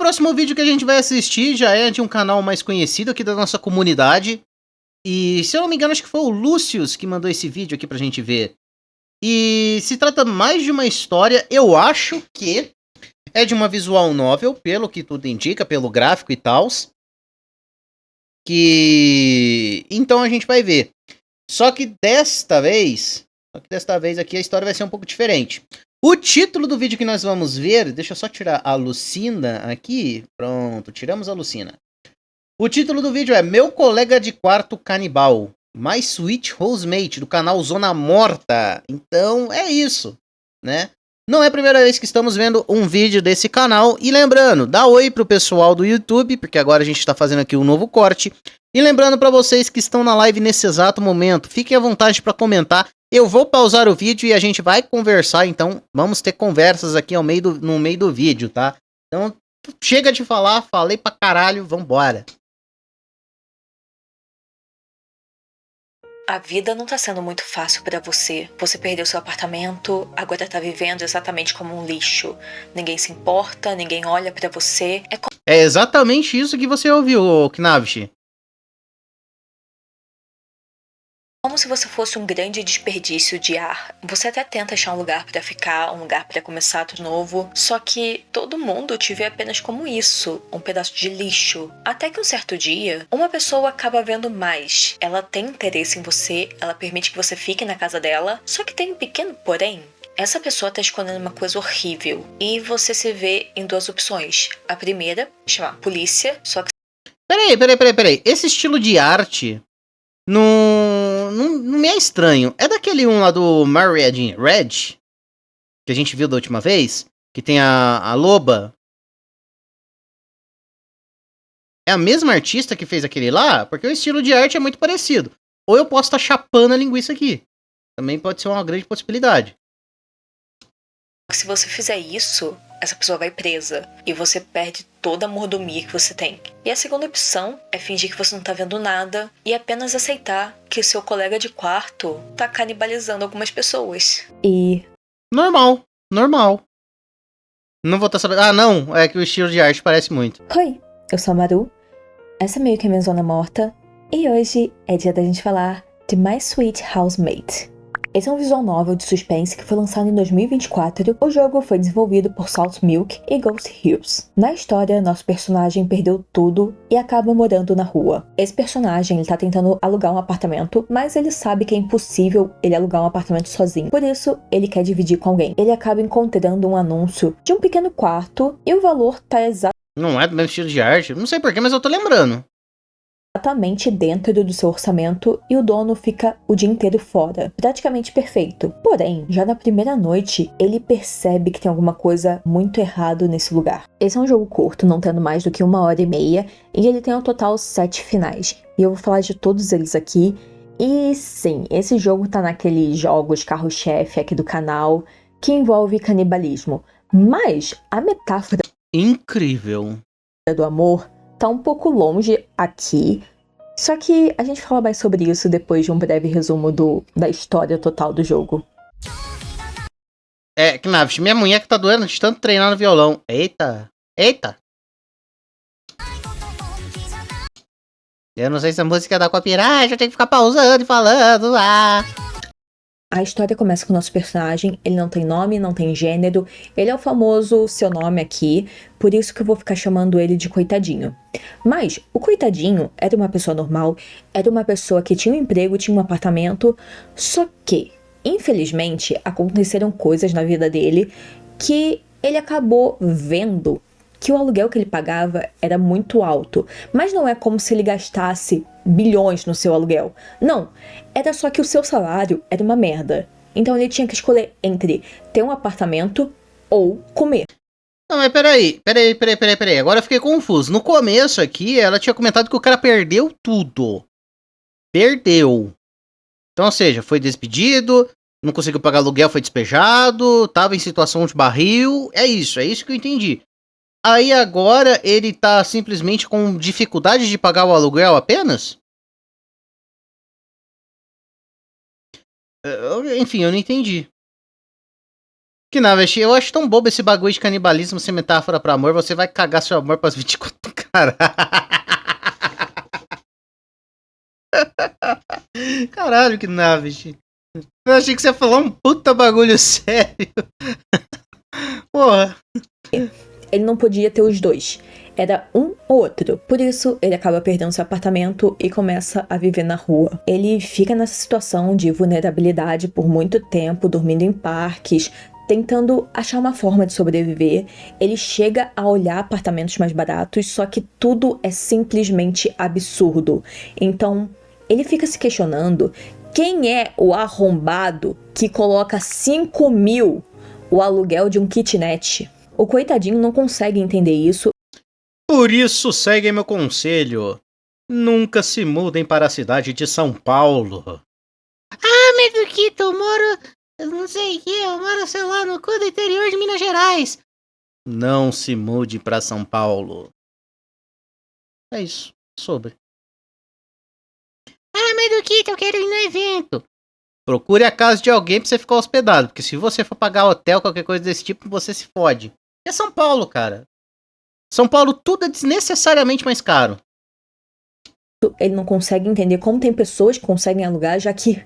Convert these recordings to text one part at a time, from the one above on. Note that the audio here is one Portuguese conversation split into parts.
próximo vídeo que a gente vai assistir já é de um canal mais conhecido aqui da nossa comunidade. E, se eu não me engano, acho que foi o Lúcius que mandou esse vídeo aqui pra gente ver. E se trata mais de uma história, eu acho que é de uma visual novel, pelo que tudo indica, pelo gráfico e tal. Então a gente vai ver. Só que desta vez aqui a história vai ser um pouco diferente. O título do vídeo que nós vamos ver, deixa eu só tirar a Lucina aqui. Pronto, tiramos a Lucina. O título do vídeo é Meu Colega de Quarto Canibal, My Sweet Housemate, do canal Zona Morta. Então é isso, né? Não é a primeira vez que estamos vendo um vídeo desse canal. E lembrando, dá oi pro pessoal do YouTube, porque agora a gente está fazendo aqui um novo corte. E lembrando para vocês que estão na live nesse exato momento, fiquem à vontade para comentar. Eu vou pausar o vídeo e a gente vai conversar, então vamos ter conversas aqui no meio do vídeo, tá? Então chega de falar, falei pra caralho, vambora. A vida não tá sendo muito fácil pra você. Você perdeu seu apartamento, agora tá vivendo exatamente como um lixo. Ninguém se importa, ninguém olha pra você. É exatamente isso que você ouviu, Knavish. Como se você fosse um grande desperdício de ar. Você até tenta achar um lugar pra ficar, um lugar pra começar tudo novo, só que todo mundo te vê apenas como isso, um pedaço de lixo. Até que um certo dia, uma pessoa acaba vendo mais. Ela tem interesse em você, ela permite que você fique na casa dela, só que tem um pequeno porém. Essa pessoa tá escondendo uma coisa horrível, e você se vê em duas opções. A primeira, chamar a polícia, só que... Peraí. Esse estilo de arte não me é estranho. É daquele um lá do Married Red, que a gente viu da última vez, que tem a loba. É a mesma artista que fez aquele lá? Porque o estilo de arte é muito parecido. Ou eu posso estar chapando a linguiça aqui. Também pode ser uma grande possibilidade. se você fizer isso, essa pessoa vai presa e você perde toda a mordomia que você tem. E a segunda opção é fingir que você não tá vendo nada e apenas aceitar que o seu colega de quarto tá canibalizando algumas pessoas. E... Normal. Não vou estar sabendo... Ah, não. É que o estilo de arte parece muito. Oi, eu sou a Maru. Essa é meio que a minha zona morta. E hoje é dia da gente falar de My Sweet Housemate. Esse é um visual novel de suspense que foi lançado em 2024. O jogo foi desenvolvido por Salt Milk e Ghost Hills. Na história, nosso personagem perdeu tudo e acaba morando na rua. Esse personagem ele tá tentando alugar um apartamento, mas ele sabe que é impossível ele alugar um apartamento sozinho. Por isso, ele quer dividir com alguém. Ele acaba encontrando um anúncio de um pequeno quarto e o valor tá Não é do mesmo estilo de arte? Não sei porquê, mas eu tô lembrando. Exatamente dentro do seu orçamento e o dono fica o dia inteiro fora. Praticamente perfeito. Porém, já na primeira noite, ele percebe que tem alguma coisa muito errado nesse lugar. Esse é um jogo curto, não tendo mais do que 1h30, e ele tem ao total 7 finais. E eu vou falar de todos eles aqui. E sim, esse jogo tá naqueles jogos carro-chefe aqui do canal, que envolve canibalismo. Mas a metáfora incrível do amor tá um pouco longe aqui, só que a gente fala mais sobre isso depois de um breve resumo da história total do jogo. Knavish, minha munheca tá doendo de tanto treinar no violão. Eita! Eu não sei se a música dá copyright, eu tenho que ficar pausando e falando. A história começa com o nosso personagem, ele não tem nome, não tem gênero, ele é o famoso seu nome aqui, por isso que eu vou ficar chamando ele de coitadinho. Mas o coitadinho era uma pessoa normal, era uma pessoa que tinha um emprego, tinha um apartamento, só que, infelizmente, aconteceram coisas na vida dele que ele acabou vendo que o aluguel que ele pagava era muito alto, mas não é como se ele gastasse bilhões no seu aluguel. Não, era só que o seu salário era uma merda. Então ele tinha que escolher entre ter um apartamento ou comer. Não, mas peraí. Agora eu fiquei confuso. No começo aqui, ela tinha comentado que o cara perdeu tudo. Perdeu. Então, ou seja, foi despedido, não conseguiu pagar aluguel, foi despejado, tava em situação de barril. É isso que eu entendi. Aí agora ele tá simplesmente com dificuldade de pagar o aluguel apenas? Enfim, eu não entendi. Que Navesh, eu acho tão bobo esse bagulho de canibalismo sem metáfora pra amor. Você vai cagar seu amor pras 24 caralho. Caralho, que Navesh. Eu achei que você ia falar um puta bagulho sério. Porra. Ele não podia ter os dois. Era um ou outro. Por isso, ele acaba perdendo seu apartamento e começa a viver na rua. Ele fica nessa situação de vulnerabilidade por muito tempo, dormindo em parques, tentando achar uma forma de sobreviver. Ele chega a olhar apartamentos mais baratos, só que tudo é simplesmente absurdo. Então, ele fica se questionando quem é o arrombado que coloca 5 mil o aluguel de um kitnet. O coitadinho não consegue entender isso. Por isso, segue meu conselho. Nunca se mudem para a cidade de São Paulo. Ah, Meduquito, eu moro... Eu não sei o que, eu moro, sei lá, no cu do interior de Minas Gerais. Não se mude para São Paulo. É isso, sobre. Ah, Meduquito, eu quero ir no evento. Procure a casa de alguém pra você ficar hospedado, porque se você for pagar hotel, qualquer coisa desse tipo, você se fode. É São Paulo, cara. São Paulo tudo é desnecessariamente mais caro. Ele não consegue entender como tem pessoas que conseguem alugar, já que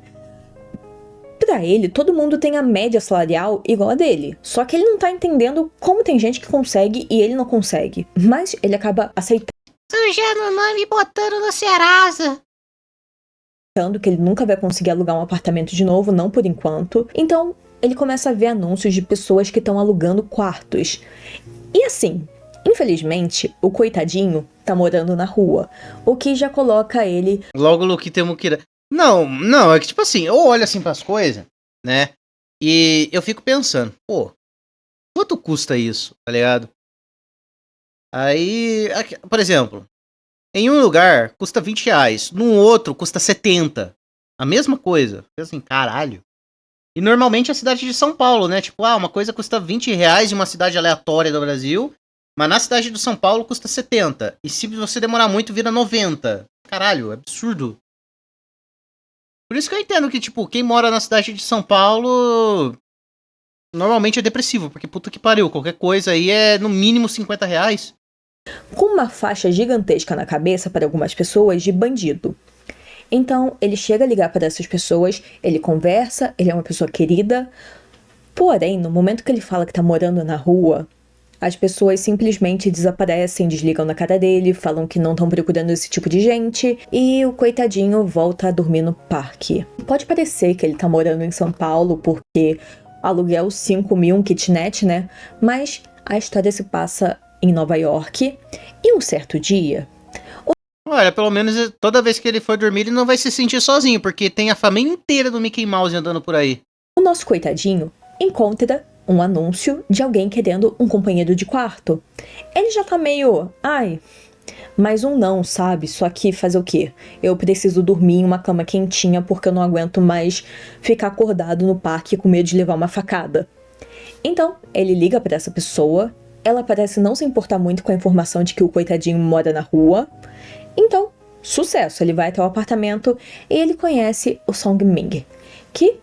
pra ele, todo mundo tem a média salarial igual a dele. Só que ele não tá entendendo como tem gente que consegue e ele não consegue. Mas ele acaba aceitando Sujando o nome e botando no Serasa. que ele nunca vai conseguir alugar um apartamento de novo, não por enquanto. Então, ele começa a ver anúncios de pessoas que estão alugando quartos. E assim, infelizmente, o coitadinho tá morando na rua, o que já coloca ele... Logo, Luquita Mukira. Não, é que tipo assim, eu olho assim pras coisas, né? E eu fico pensando, pô, quanto custa isso, tá ligado? Aí, aqui, por exemplo, em um lugar custa 20 reais, num outro custa 70. A mesma coisa. Assim, caralho. E normalmente é a cidade de São Paulo, né? Tipo, uma coisa custa 20 reais em uma cidade aleatória do Brasil, mas na cidade do São Paulo custa 70. E se você demorar muito, vira 90. Caralho, é absurdo. Por isso que eu entendo que, tipo, quem mora na cidade de São Paulo normalmente é depressivo, porque puta que pariu, qualquer coisa aí é no mínimo 50 reais. Com uma faixa gigantesca na cabeça para algumas pessoas de bandido. Então, ele chega a ligar para essas pessoas, ele conversa, ele é uma pessoa querida. Porém, no momento que ele fala que tá morando na rua, as pessoas simplesmente desaparecem, desligam na cara dele, falam que não estão procurando esse tipo de gente, e o coitadinho volta a dormir no parque. Pode parecer que ele tá morando em São Paulo porque aluguel 5 mil, um kitnet, né? Mas a história se passa em Nova York, e um certo dia... Olha, pelo menos toda vez que ele for dormir, ele não vai se sentir sozinho, porque tem a família inteira do Mickey Mouse andando por aí. O nosso coitadinho encontra um anúncio de alguém querendo um companheiro de quarto. Ele já tá meio... mais um não, sabe? Só que fazer o quê? Eu preciso dormir em uma cama quentinha porque eu não aguento mais ficar acordado no parque com medo de levar uma facada. Então, ele liga pra essa pessoa. Ela parece não se importar muito com a informação de que o coitadinho mora na rua. Então, sucesso, ele vai até o apartamento e ele conhece o Song Ming, que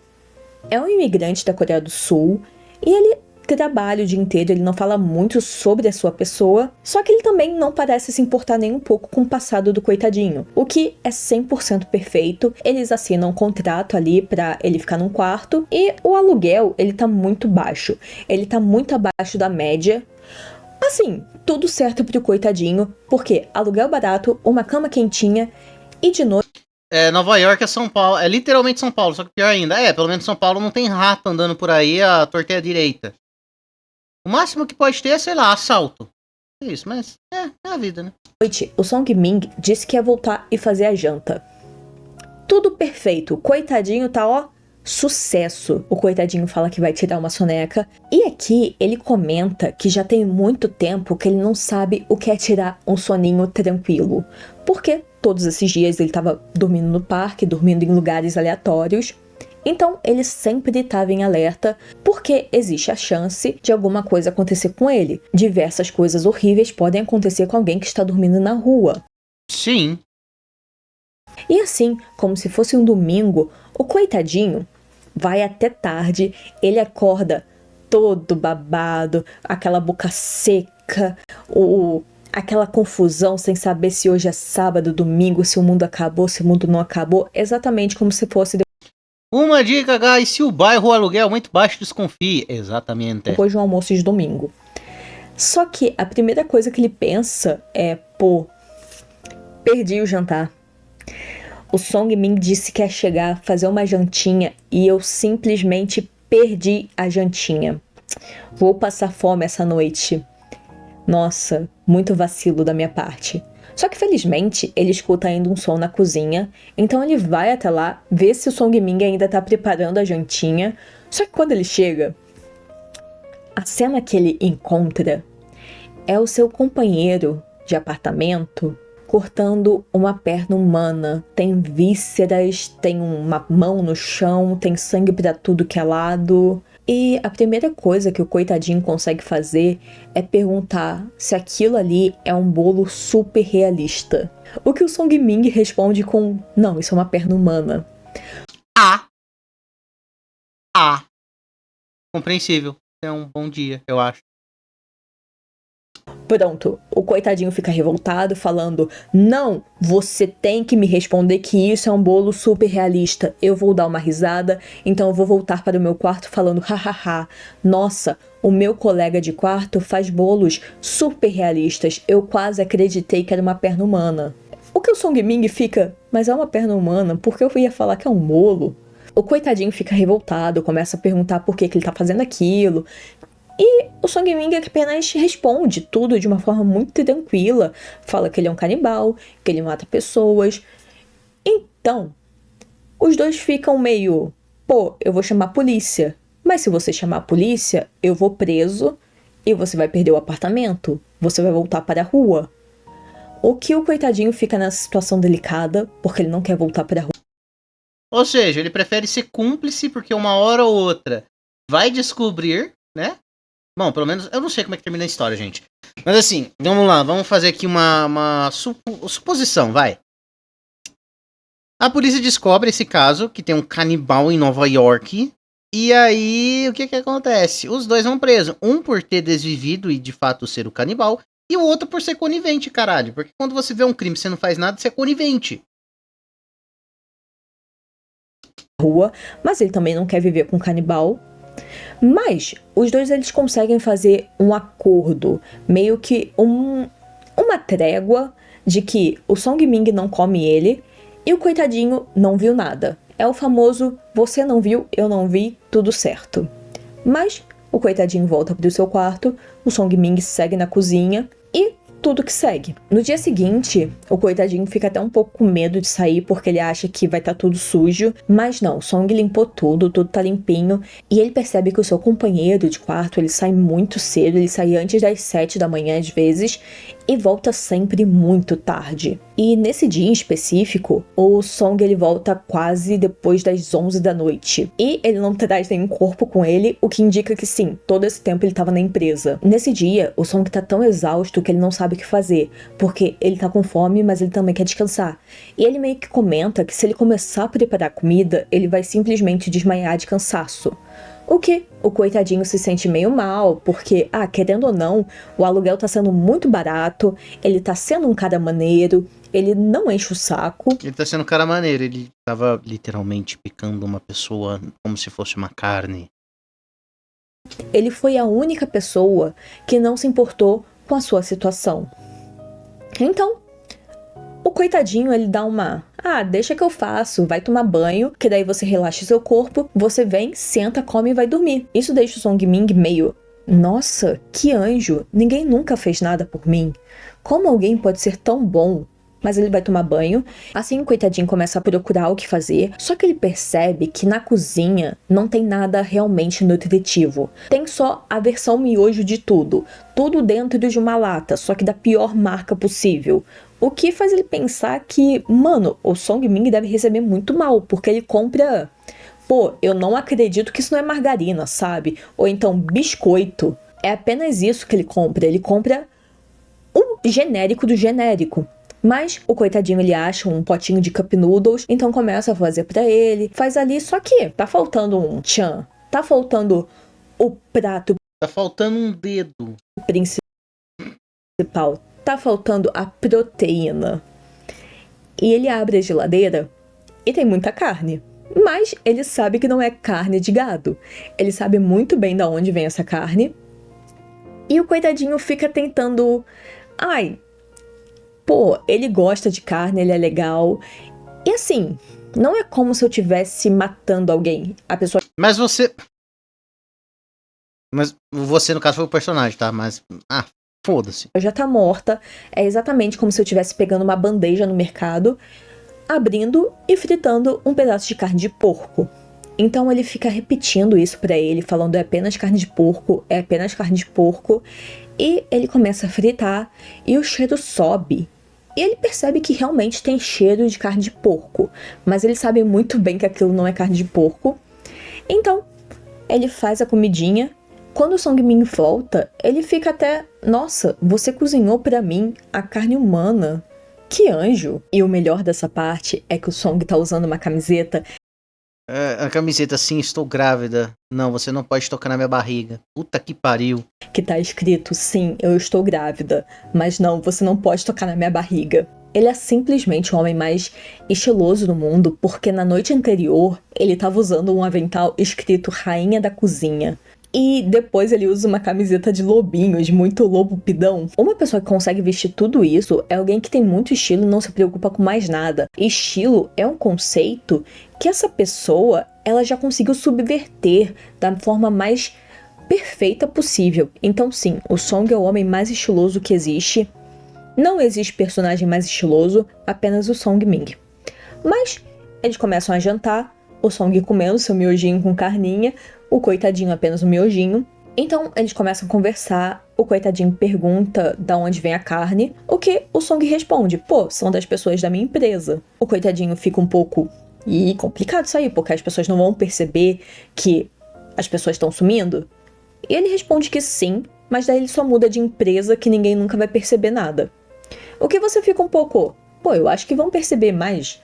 é um imigrante da Coreia do Sul e ele trabalha o dia inteiro, ele não fala muito sobre a sua pessoa, só que ele também não parece se importar nem um pouco com o passado do coitadinho, o que é 100% perfeito. Eles assinam um contrato ali pra ele ficar num quarto e o aluguel, ele tá muito baixo, ele tá muito abaixo da média. Assim, tudo certo pro coitadinho, porque aluguel barato, uma cama quentinha e de noite... Nova York é São Paulo, é literalmente São Paulo, só que pior ainda. Pelo menos São Paulo não tem rato andando por aí a torta e a direita. O máximo que pode ter é, sei lá, assalto. É isso, mas é a vida, né? Noite, o Song Ming disse que ia voltar e fazer a janta. Tudo perfeito, coitadinho tá, sucesso. O coitadinho fala que vai tirar uma soneca. E aqui ele comenta que já tem muito tempo que ele não sabe o que é tirar um soninho tranquilo. Porque todos esses dias ele estava dormindo no parque, dormindo em lugares aleatórios. Então ele sempre estava em alerta, porque existe a chance de alguma coisa acontecer com ele. Diversas coisas horríveis podem acontecer com alguém que está dormindo na rua. Sim. E assim, como se fosse um domingo, o coitadinho vai até tarde, ele acorda todo babado, aquela boca seca, aquela confusão sem saber se hoje é sábado, domingo, se o mundo acabou, se o mundo não acabou, exatamente como se fosse Uma dica, guys, se o bairro ou aluguel é muito baixo, desconfie. Exatamente. depois de um almoço de domingo. Só que a primeira coisa que ele pensa é, pô, perdi o jantar. O Song Min disse que ia chegar, fazer uma jantinha e eu simplesmente perdi a jantinha. Vou passar fome essa noite. Nossa, muito vacilo da minha parte. Só que felizmente ele escuta ainda um som na cozinha, então ele vai até lá, vê se o Song Min ainda tá preparando a jantinha. Só que quando ele chega, a cena que ele encontra é o seu companheiro de apartamento cortando uma perna humana. Tem vísceras, tem uma mão no chão, tem sangue pra tudo que é lado. E a primeira coisa que o coitadinho consegue fazer é perguntar se aquilo ali é um bolo super realista. O que o Song Min responde com: não, isso é uma perna humana. Compreensível. É um bom dia, eu acho. Pronto, o coitadinho fica revoltado, falando: não, você tem que me responder que isso é um bolo super realista. Eu vou dar uma risada, então eu vou voltar para o meu quarto falando: hahaha, nossa, o meu colega de quarto faz bolos super realistas. Eu quase acreditei que era uma perna humana. O que o Song Min fica: mas é uma perna humana, por que eu ia falar que é um bolo? O coitadinho fica revoltado, começa a perguntar por que ele tá fazendo aquilo. E o Song Min apenas responde tudo de uma forma muito tranquila. Fala que ele é um canibal, que ele mata pessoas. Então, os dois ficam meio: pô, eu vou chamar a polícia. Mas se você chamar a polícia, eu vou preso e você vai perder o apartamento. Você vai voltar para a rua. O que o coitadinho fica nessa situação delicada, porque ele não quer voltar para a rua. Ou seja, ele prefere ser cúmplice porque uma hora ou outra vai descobrir, né? Bom, pelo menos, eu não sei como é que termina a história, gente. Mas assim, vamos lá, vamos fazer aqui uma suposição, vai. A polícia descobre esse caso, que tem um canibal em Nova York. E aí, o que que acontece? Os dois vão presos. Um por ter desvivido e de fato ser o canibal. E o outro por ser conivente, caralho. Porque quando você vê um crime e você não faz nada, você é conivente. Rua, mas ele também não quer viver com um canibal. Mas os dois eles conseguem fazer um acordo, meio que uma trégua de que o Song Min não come ele e o coitadinho não viu nada. É o famoso: você não viu, eu não vi, tudo certo. Mas o coitadinho volta pro seu quarto, o Song Min segue na cozinha e tudo que segue. No dia seguinte, o coitadinho fica até um pouco com medo de sair porque ele acha que vai estar tudo sujo, mas não, o Song limpou tudo tá limpinho e ele percebe que o seu companheiro de quarto, ele sai muito cedo, ele sai antes das 7 da manhã às vezes e volta sempre muito tarde. E nesse dia em específico, o Song ele volta quase depois das 11 da noite. E ele não traz nenhum corpo com ele, o que indica que sim, todo esse tempo ele estava na empresa. Nesse dia, o Song tá tão exausto que ele não sabe o que fazer, porque ele tá com fome, mas ele também quer descansar. E ele meio que comenta que se ele começar a preparar comida, ele vai simplesmente desmaiar de cansaço. O que o coitadinho se sente meio mal, porque, querendo ou não, o aluguel tá sendo muito barato, ele tá sendo um cara maneiro, ele não enche o saco. Ele tá sendo um cara maneiro, ele tava literalmente picando uma pessoa como se fosse uma carne. Ele foi a única pessoa que não se importou com a sua situação. Então, o coitadinho, ele dá uma: deixa que eu faço, vai tomar banho, que daí você relaxa seu corpo, você vem, senta, come e vai dormir. Isso deixa o Song Min meio: nossa, que anjo, ninguém nunca fez nada por mim. Como alguém pode ser tão bom? Mas ele vai tomar banho, assim o coitadinho começa a procurar o que fazer, só que ele percebe que na cozinha não tem nada realmente nutritivo. Tem só a versão miojo de tudo dentro de uma lata, só que da pior marca possível. O que faz ele pensar que, mano, o Song Min deve receber muito mal, porque ele compra: pô, eu não acredito que isso não é margarina, sabe? Ou então biscoito. É apenas isso que ele compra um genérico do genérico. Mas o coitadinho, ele acha um potinho de cup noodles, então começa a fazer pra ele, faz ali, só que tá faltando um tchan, tá faltando o prato Tá faltando um dedo. principal, tá faltando a proteína. E ele abre a geladeira e tem muita carne. Mas ele sabe que não é carne de gado. Ele sabe muito bem de onde vem essa carne. E o coitadinho fica tentando... Ai, pô, ele gosta de carne, ele é legal. E assim, não é como se eu estivesse matando alguém. A pessoa Mas você, no caso, foi o personagem, tá? Mas, foda-se. já tá morta. É exatamente como se eu estivesse pegando uma bandeja no mercado, abrindo e fritando um pedaço de carne de porco. Então ele fica repetindo isso pra ele, falando é apenas carne de porco, é apenas carne de porco. E ele começa a fritar e o cheiro sobe. E ele percebe que realmente tem cheiro de carne de porco, mas ele sabe muito bem que aquilo não é carne de porco. Então, ele faz a comidinha. Quando o Song Ming volta, ele fica até... Nossa, você cozinhou pra mim a carne humana. Que anjo! E o melhor dessa parte é que o Song tá usando uma camiseta A camiseta, sim, estou grávida. Não, você não pode tocar na minha barriga. Puta que pariu. que tá escrito, sim, eu estou grávida, mas não, você não pode tocar na minha barriga. Ele é simplesmente o homem mais estiloso do mundo, porque na noite anterior ele tava usando um avental escrito Rainha da Cozinha. E depois ele usa uma camiseta de lobinhos, muito lobo pidão. Uma pessoa que consegue vestir tudo isso é alguém que tem muito estilo e não se preocupa com mais nada. Estilo é um conceito que essa pessoa, ela já conseguiu subverter da forma mais perfeita possível. Então sim, o Song é o homem mais estiloso que existe. Não existe personagem mais estiloso, apenas o Song Ming. Mas eles começam a jantar, o Song comendo seu miojinho com carninha, o coitadinho apenas um miojinho. Então eles começam a conversar, o coitadinho pergunta da onde vem a carne, o que o Song responde, pô, são das pessoas da minha empresa. O coitadinho fica um pouco... E complicado isso aí, porque as pessoas não vão perceber que as pessoas estão sumindo. E ele responde que sim, mas daí ele só muda de empresa que ninguém nunca vai perceber nada. O que você fica um pouco... Pô, eu acho que vão perceber mais.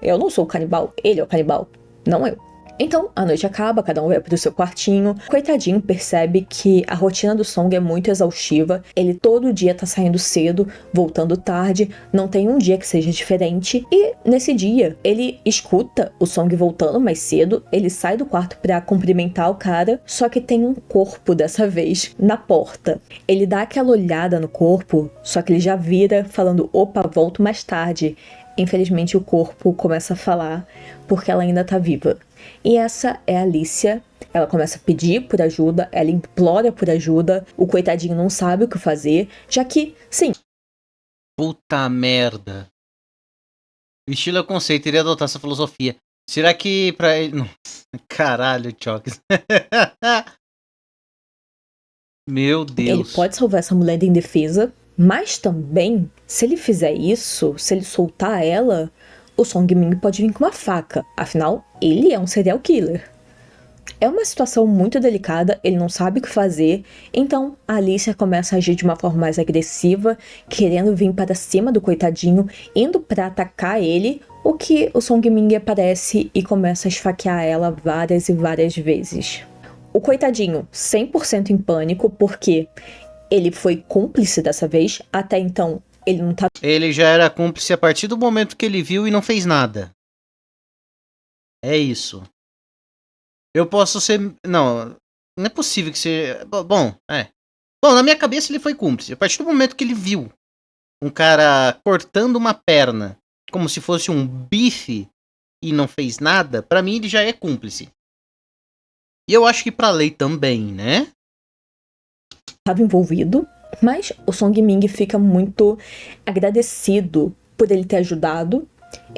Eu não sou o canibal, ele é o canibal, não eu. Então, a noite acaba, cada um vai pro seu quartinho. Coitadinho percebe que a rotina do Song é muito exaustiva. Ele todo dia tá saindo cedo, voltando tarde, não tem um dia que seja diferente. E nesse dia, ele escuta o Song voltando mais cedo, ele sai do quarto pra cumprimentar o cara, só que tem um corpo dessa vez na porta. Ele dá aquela olhada no corpo, só que ele já vira falando, opa, volto mais tarde. Infelizmente o corpo começa a falar porque ela ainda tá viva. E essa é a Alicia. Ela começa a pedir por ajuda, ela implora por ajuda, o coitadinho não sabe o que fazer, já que, sim. Puta merda. O estilo é o conceito, iria adotar essa filosofia. Será que pra ele... Nossa, caralho, Chokes. Meu Deus. Ele pode salvar essa mulher de indefesa, mas também, se ele fizer isso, se ele soltar ela, o Song Ming pode vir com uma faca. Afinal, ele é um serial killer. É uma situação muito delicada, ele não sabe o que fazer, então a Alicia começa a agir de uma forma mais agressiva, querendo vir para cima do coitadinho, indo para atacar ele, o que o Song Ming aparece e começa a esfaquear ela várias e várias vezes. O coitadinho 100% em pânico, porque ele foi cúmplice dessa vez, até então ele não tá... Ele já era cúmplice a partir do momento que ele viu e não fez nada. É isso. Eu posso ser... Não é possível que seja... Bom, Bom, na minha cabeça ele foi cúmplice. A partir do momento que ele viu um cara cortando uma perna como se fosse um bife e não fez nada, pra mim ele já é cúmplice. E eu acho que pra lei também, né? Estava envolvido, mas o Song Ming fica muito agradecido por ele ter ajudado.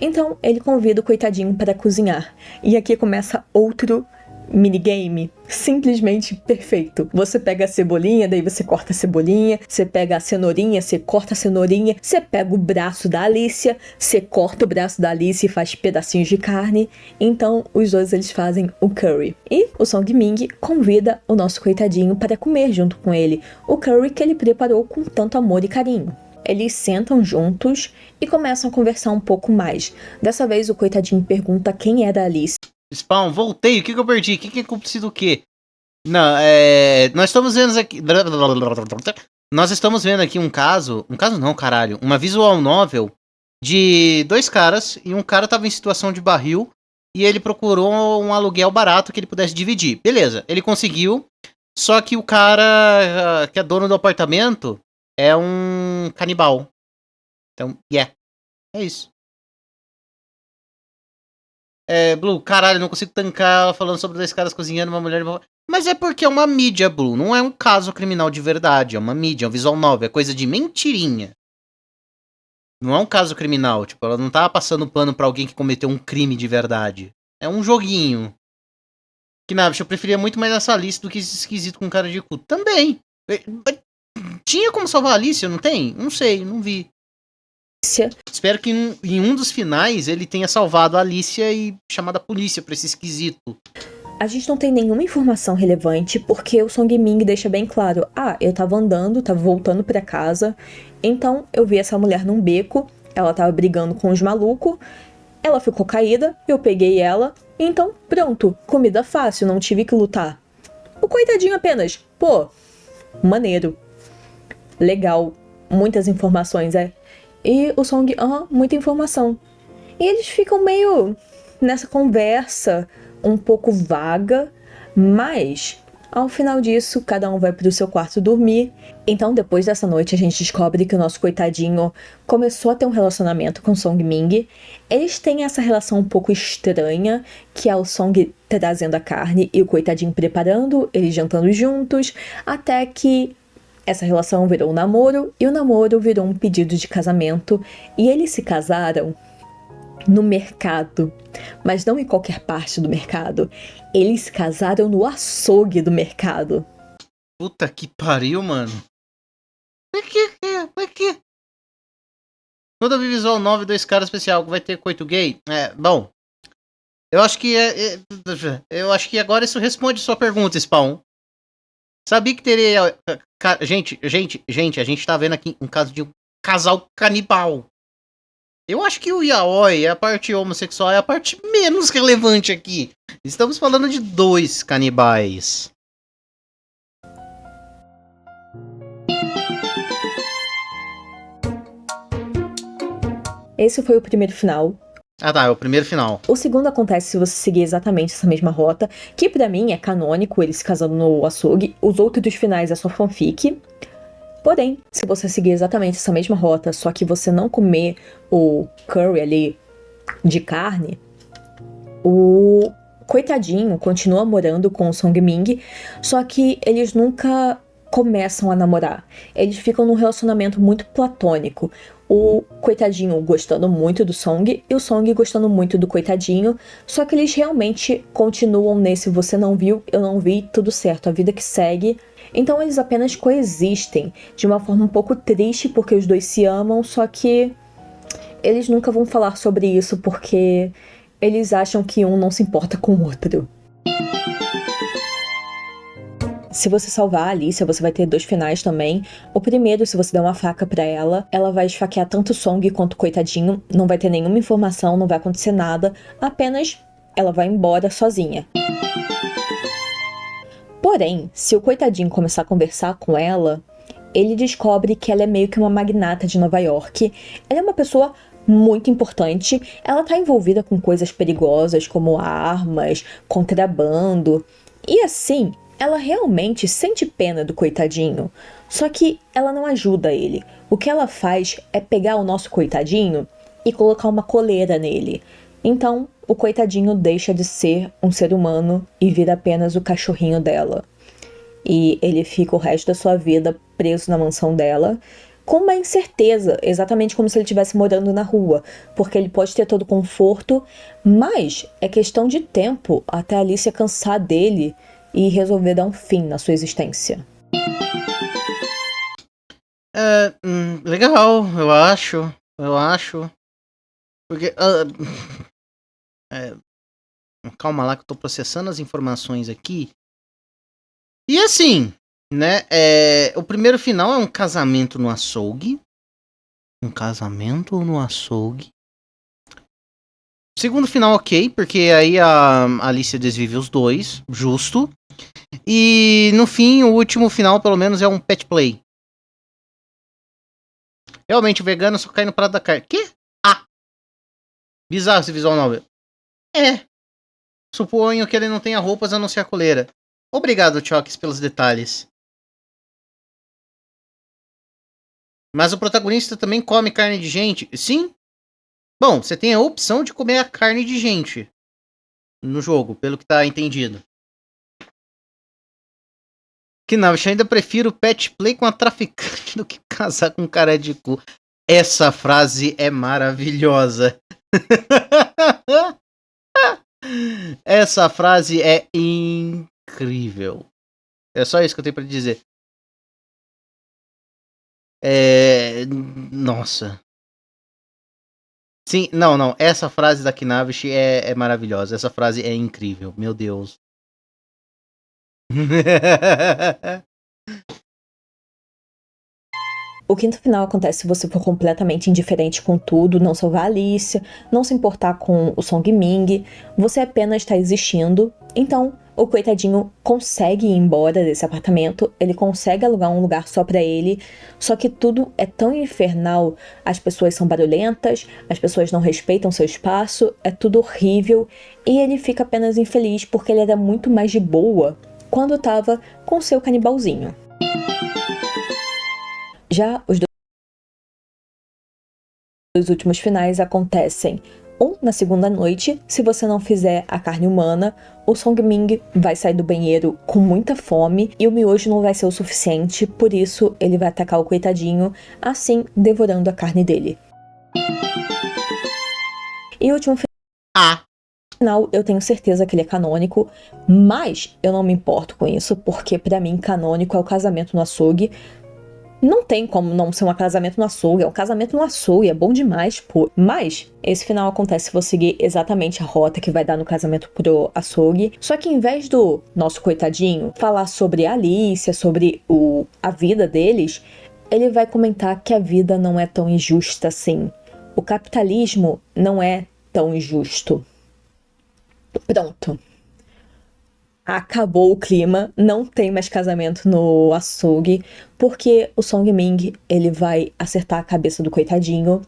Então ele convida o coitadinho para cozinhar. E aqui começa outro minigame simplesmente perfeito. Você pega a cebolinha, daí você corta a cebolinha, você pega a cenourinha, você corta a cenourinha, você pega o braço da Alicia, você corta o braço da Alicia e faz pedacinhos de carne. Então os dois eles fazem o curry. E o Song Ming convida o nosso coitadinho para comer junto com ele o curry que ele preparou com tanto amor e carinho. Eles sentam juntos e começam a conversar um pouco mais. Dessa vez o coitadinho pergunta quem era a Alicia. Spawn, voltei. O que eu perdi? Quem é cúmplice do quê? Não, nós estamos vendo aqui. Nós estamos vendo aqui um caso não, caralho. Uma visual novel de 2 caras e um cara tava em situação de barril e ele procurou um aluguel barato que ele pudesse dividir. Beleza, ele conseguiu, só que o cara que é dono do apartamento é um canibal. Então, é isso. Blue, caralho, não consigo tancar ela falando sobre 2 caras cozinhando uma mulher. Mas é porque é uma mídia, Blue. Não é um caso criminal de verdade. É uma mídia, é um visual novel. É coisa de mentirinha. Não é um caso criminal. Tipo, ela não tava passando pano pra alguém que cometeu um crime de verdade. É um joguinho. Que nada, eu preferia muito mais essa Alice do que esse esquisito com cara de cu. Também. Tinha como salvar a Alice, não tem? Não sei, não vi. Espero que em um dos finais ele tenha salvado a Alicia e chamado a polícia pra esse esquisito. A gente não tem nenhuma informação relevante porque o Song Ming deixa bem claro: eu tava andando, tava voltando pra casa, então eu vi essa mulher num beco, ela tava brigando com os malucos, ela ficou caída, eu peguei ela, então pronto, comida fácil, não tive que lutar. O coitadinho apenas, pô, maneiro, legal, muitas informações, E o Song, muita informação. E eles ficam meio nessa conversa um pouco vaga, mas ao final disso, cada um vai pro seu quarto dormir. Então, depois dessa noite, a gente descobre que o nosso coitadinho começou a ter um relacionamento com Song Ming. Eles têm essa relação um pouco estranha, que é o Song trazendo a carne e o coitadinho preparando, eles jantando juntos, até que essa relação virou um namoro, e o namoro virou um pedido de casamento, e eles se casaram no mercado, mas não em qualquer parte do mercado. Eles se casaram no açougue do mercado. Puta que pariu, mano. Por que? Toda visual 9, 2 caras especial, vai ter coito gay? Bom. Eu acho que eu acho que agora isso responde sua pergunta, Spawn. Sabia que teria... Gente, a gente tá vendo aqui um caso de um casal canibal. Eu acho que o yaoi, a parte homossexual, é a parte menos relevante aqui. Estamos falando de 2 canibais. Esse foi o primeiro final. Tá, é o primeiro final. O segundo acontece se você seguir exatamente essa mesma rota, que pra mim é canônico, eles se casando no açougue. Os outros finais é só fanfic. Porém, se você seguir exatamente essa mesma rota, só que você não comer o curry ali de carne, o coitadinho continua morando com o Song Ming, só que eles nunca começam a namorar. Eles ficam num relacionamento muito platônico. O coitadinho gostando muito do Song e o Song gostando muito do coitadinho, só que eles realmente continuam nesse você não viu, eu não vi, tudo certo, a vida que segue. Então eles apenas coexistem de uma forma um pouco triste porque os dois se amam, só que eles nunca vão falar sobre isso porque eles acham que um não se importa com o outro. Se você salvar a Alicia, você vai ter 2 finais também. O primeiro, se você der uma faca pra ela, ela vai esfaquear tanto o Song quanto o coitadinho. Não vai ter nenhuma informação, não vai acontecer nada. Apenas ela vai embora sozinha. Porém, se o coitadinho começar a conversar com ela, ele descobre que ela é meio que uma magnata de Nova York. Ela é uma pessoa muito importante. Ela tá envolvida com coisas perigosas como armas, contrabando. E assim, ela realmente sente pena do coitadinho, só que ela não ajuda ele. O que ela faz é pegar o nosso coitadinho e colocar uma coleira nele. Então, o coitadinho deixa de ser um ser humano e vira apenas o cachorrinho dela. E ele fica o resto da sua vida preso na mansão dela, com uma incerteza, exatamente como se ele estivesse morando na rua, porque ele pode ter todo o conforto, mas é questão de tempo até a Alicia cansar dele e resolver dar um fim na sua existência. Legal, eu acho. Porque... calma lá que eu tô processando as informações aqui. E assim, né, o primeiro final é um casamento no açougue. Um casamento no açougue. Segundo final, ok, porque aí a Alicia desvive os dois, justo. E no fim, o último final, pelo menos, é um pet play. Realmente, o vegano só cai no prato da carne. Quê? Ah! Bizarro esse visual novel. É. Suponho que ele não tenha roupas a não ser a coleira. Obrigado, Chokes, pelos detalhes. Mas o protagonista também come carne de gente? Sim. Bom, você tem a opção de comer a carne de gente no jogo, pelo que tá entendido. Que não, eu ainda prefiro pet play com a traficante do que casar com um cara de cu. Essa frase é maravilhosa. Essa frase é incrível. É só isso que eu tenho pra dizer. Nossa. Sim, não. Essa frase da Knavish é maravilhosa. Essa frase é incrível. Meu Deus. O quinto final acontece se você for completamente indiferente com tudo, não salvar a Alicia, não se importar com o Song Ming, você apenas está existindo. Então, o coitadinho consegue ir embora desse apartamento, ele consegue alugar um lugar só pra ele, só que tudo é tão infernal, as pessoas são barulhentas, as pessoas não respeitam seu espaço, é tudo horrível, e ele fica apenas infeliz porque ele era muito mais de boa quando tava com seu canibalzinho. Já os dois últimos finais acontecem na segunda noite. Se você não fizer a carne humana, o Song Ming vai sair do banheiro com muita fome e o miojo não vai ser o suficiente, por isso ele vai atacar o coitadinho, assim devorando a carne dele. E o último final, eu tenho certeza que ele é canônico, mas eu não me importo com isso, porque pra mim canônico é o casamento no açougue. Não tem como não ser um casamento no açougue, é um casamento no açougue, é bom demais, pô. Mas esse final acontece se você seguir exatamente a rota que vai dar no casamento pro açougue. Só que em vez do nosso coitadinho falar sobre a Alicia, sobre a vida deles, ele vai comentar que a vida não é tão injusta assim. O capitalismo não é tão injusto. Pronto. Acabou o clima, não tem mais casamento no açougue, porque o Song Ming, ele vai acertar a cabeça do coitadinho,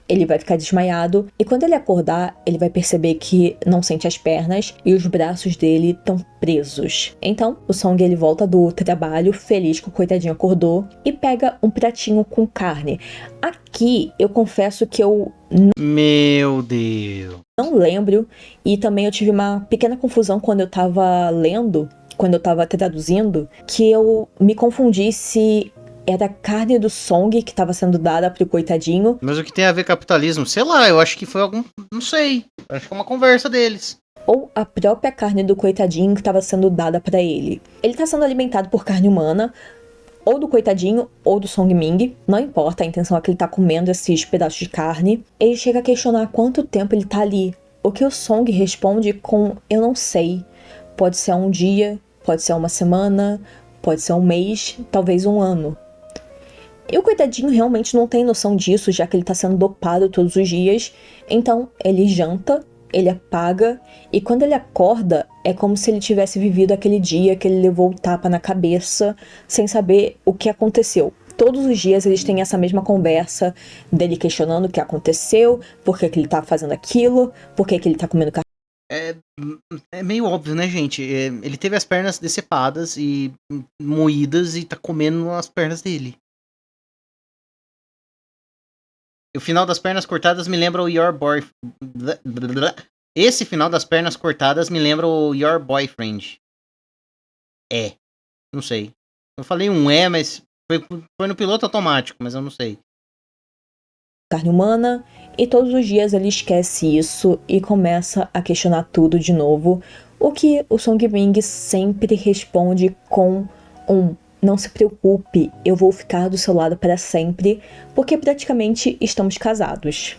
ele vai ficar desmaiado, e quando ele acordar, ele vai perceber que não sente as pernas e os braços dele estão presos. Então, o Song, ele volta do trabalho, feliz que o coitadinho acordou, e pega um pratinho com carne. Aqui, eu confesso que eu Meu Deus. não lembro, e também eu tive uma pequena confusão quando eu tava lendo, quando eu tava traduzindo, que eu me confundi se era a carne do Song que tava sendo dada pro coitadinho. Mas o que tem a ver com capitalismo? Sei lá, eu acho que foi algum... Não sei. Acho que é uma conversa deles. Ou a própria carne do coitadinho que tava sendo dada pra ele. Ele tá sendo alimentado por carne humana, ou do coitadinho, ou do Song Ming. Não importa, a intenção é que ele tá comendo esses pedaços de carne. Ele chega a questionar quanto tempo ele tá ali. O que o Song responde com eu não sei. Pode ser um dia, pode ser uma semana, pode ser um mês, talvez um ano. E o coitadinho realmente não tem noção disso, já que ele tá sendo dopado todos os dias. Então ele janta, ele apaga, e quando ele acorda, é como se ele tivesse vivido aquele dia que ele levou o tapa na cabeça, sem saber o que aconteceu. Todos os dias eles têm essa mesma conversa, dele questionando o que aconteceu, por que ele tá fazendo aquilo, por que ele tá comendo carne. É meio óbvio, né, gente? Ele teve as pernas decepadas e moídas e tá comendo as pernas dele. O final das pernas cortadas me lembra o Your Boyfriend. Esse final das pernas cortadas me lembra o Your Boyfriend. Não sei. Eu falei mas foi no piloto automático, mas eu não sei. Carne humana, e todos os dias ele esquece isso e começa a questionar tudo de novo, o que o Song Ming sempre responde com não se preocupe, eu vou ficar do seu lado para sempre, porque praticamente estamos casados.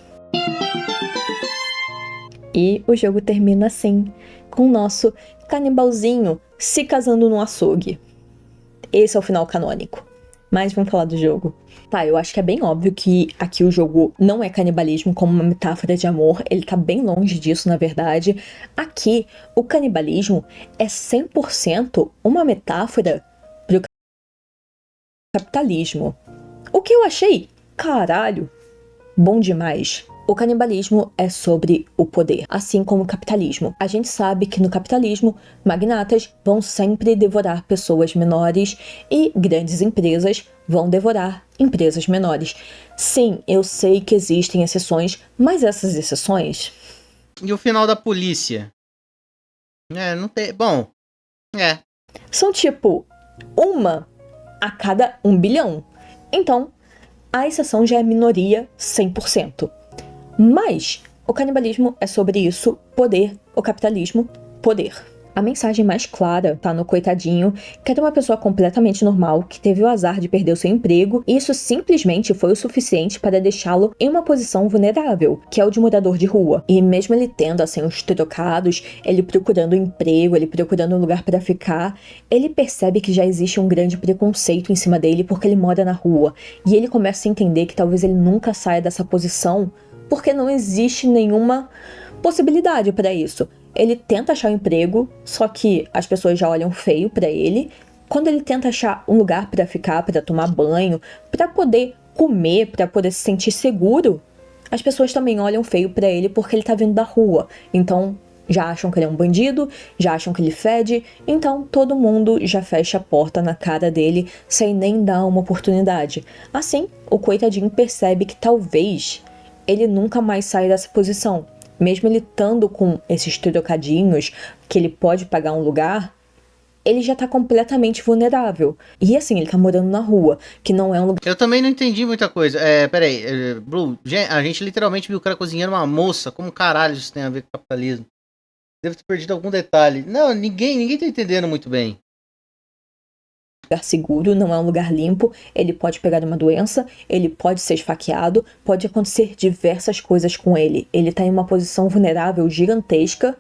E o jogo termina assim, com o nosso canibalzinho se casando no açougue. Esse é o final canônico. Mas vamos falar do jogo. Tá, eu acho que é bem óbvio que aqui o jogo não é canibalismo como uma metáfora de amor, ele tá bem longe disso, na verdade. Aqui, o canibalismo é 100% uma metáfora pro capitalismo. O que eu achei, caralho, bom demais. O canibalismo é sobre o poder, assim como o capitalismo. A gente sabe que no capitalismo, magnatas vão sempre devorar pessoas menores e grandes empresas vão devorar empresas menores. Sim, eu sei que existem exceções, mas essas exceções... E o final da polícia? Não tem... Bom, são tipo, uma a cada 1 bilhão. Então, a exceção já é minoria 100%. Mas o canibalismo é sobre isso, poder, o capitalismo, poder. A mensagem mais clara tá no coitadinho, que era uma pessoa completamente normal, que teve o azar de perder o seu emprego, e isso simplesmente foi o suficiente para deixá-lo em uma posição vulnerável, que é o de morador de rua. E mesmo ele tendo assim os trocados, ele procurando um emprego, ele procurando um lugar para ficar, ele percebe que já existe um grande preconceito em cima dele porque ele mora na rua. E ele começa a entender que talvez ele nunca saia dessa posição porque não existe nenhuma possibilidade para isso. Ele tenta achar um emprego, só que as pessoas já olham feio para ele. Quando ele tenta achar um lugar para ficar, para tomar banho, para poder comer, para poder se sentir seguro, as pessoas também olham feio para ele porque ele tá vindo da rua. Então, já acham que ele é um bandido, já acham que ele fede, então todo mundo já fecha a porta na cara dele sem nem dar uma oportunidade. Assim, o coitadinho percebe que talvez ele nunca mais saia dessa posição. Mesmo ele estando com esses trocadinhos, que ele pode pagar um lugar, ele já tá completamente vulnerável. E assim, ele tá morando na rua, que não é um lugar... Eu também não entendi muita coisa. Peraí, Blue, a gente literalmente viu o cara cozinhando uma moça. Como caralho isso tem a ver com capitalismo? Devo ter perdido algum detalhe. Não, ninguém tá entendendo muito bem. Lugar seguro, não é um lugar limpo, ele pode pegar uma doença, ele pode ser esfaqueado, pode acontecer diversas coisas com ele. Ele tá em uma posição vulnerável gigantesca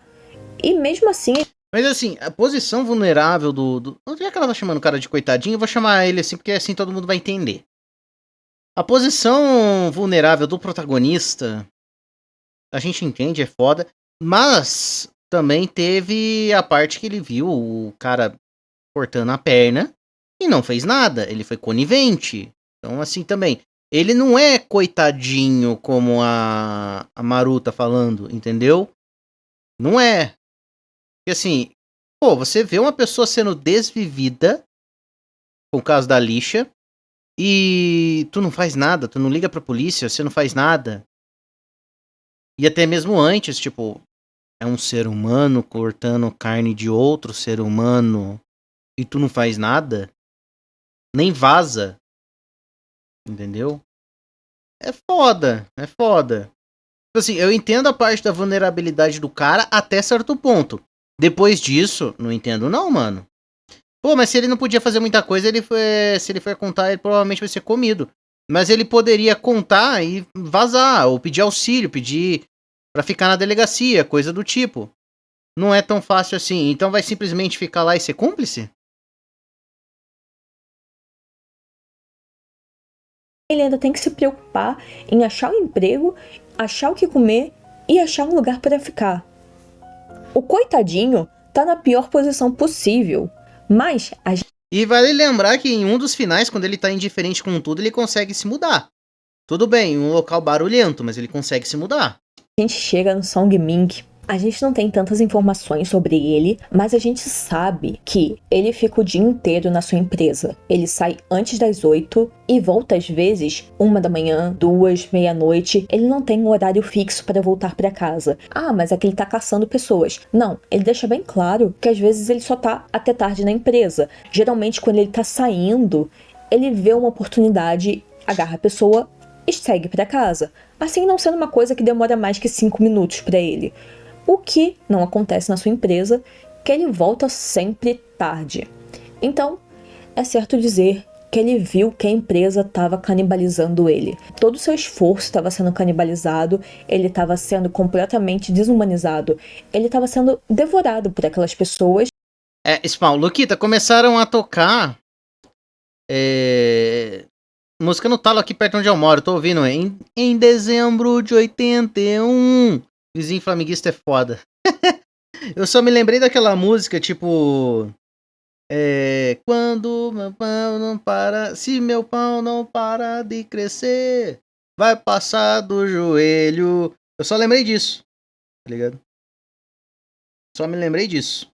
e mesmo assim... Mas assim, a posição vulnerável Já que ela tá chamando o cara de coitadinho, eu vou chamar ele assim, porque assim todo mundo vai entender. A posição vulnerável do protagonista, a gente entende, é foda, mas também teve a parte que ele viu o cara cortando a perna e não fez nada, ele foi conivente. Então, assim, também, ele não é coitadinho como a Maru tá falando, entendeu? Não é. Porque, assim, pô, você vê uma pessoa sendo desvivida, com o caso da lixa, e tu não faz nada, tu não liga pra polícia, você não faz nada. E até mesmo antes, tipo, é um ser humano cortando carne de outro ser humano e tu não faz nada, nem vaza. Entendeu? É foda, é foda. Tipo assim, eu entendo a parte da vulnerabilidade do cara até certo ponto. Depois disso, não entendo não, mano. Pô, mas se ele não podia fazer muita coisa, se ele for contar, ele provavelmente vai ser comido. Mas ele poderia contar e vazar, ou pedir auxílio, pedir pra ficar na delegacia, coisa do tipo. Não é tão fácil assim. Então vai simplesmente ficar lá e ser cúmplice? Ele ainda tem que se preocupar em achar um emprego, achar o que comer e achar um lugar para ficar. O coitadinho tá na pior posição possível, mas a E vale lembrar que em um dos finais, quando ele tá indiferente com tudo, ele consegue se mudar. Tudo bem, um local barulhento, mas ele consegue se mudar. gente chega no Song Ming. A gente não tem tantas informações sobre ele, mas a gente sabe que ele fica o dia inteiro na sua empresa. Ele sai antes das 8 e volta às vezes 1 da manhã, 2, meia-noite. Ele não tem um horário fixo para voltar para casa. Ah, mas é que ele tá caçando pessoas. Não, ele deixa bem claro que às vezes ele só tá até tarde na empresa. Geralmente quando ele tá saindo, ele vê uma oportunidade, agarra a pessoa e segue para casa. Assim não sendo uma coisa que demora mais que 5 minutos para ele. O que não acontece na sua empresa, que ele volta sempre tarde. Então, é certo dizer que ele viu que a empresa estava canibalizando ele. Todo o seu esforço estava sendo canibalizado, ele estava sendo completamente desumanizado, ele estava sendo devorado por aquelas pessoas. Spawn, Luquita, começaram a tocar Música no talo aqui perto onde eu moro, tô ouvindo. Em dezembro de 81. Vizinho flamenguista é foda. Eu só me lembrei daquela música, tipo. Quando meu pão não para. Se meu pão não para de crescer, vai passar do joelho. Eu só lembrei disso, tá ligado? Só me lembrei disso.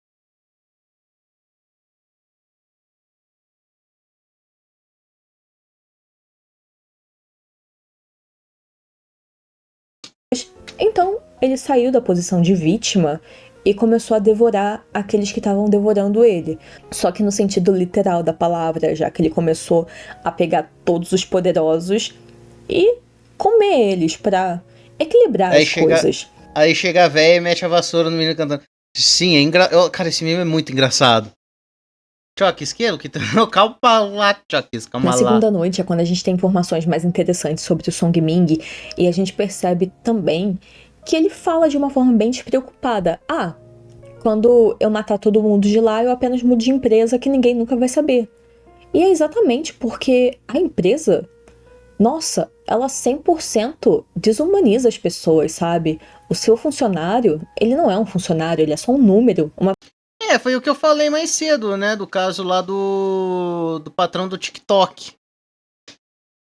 Então, ele saiu da posição de vítima e começou a devorar aqueles que estavam devorando ele. Só que no sentido literal da palavra, já que ele começou a pegar todos os poderosos e comer eles pra equilibrar as coisas. Aí chega a véia e mete a vassoura no menino cantando. Sim, cara, esse meme é muito engraçado. Choque, esquilo, que calma lá, Choque, calma lá. Na segunda noite é quando a gente tem informações mais interessantes sobre o Song Ming e a gente percebe também que ele fala de uma forma bem despreocupada. Quando eu matar todo mundo de lá, eu apenas mudo de empresa que ninguém nunca vai saber. E é exatamente porque a empresa, nossa, ela 100% desumaniza as pessoas, sabe? O seu funcionário, ele não é um funcionário, ele é só um número, foi o que eu falei mais cedo, né? Do caso lá do patrão do TikTok.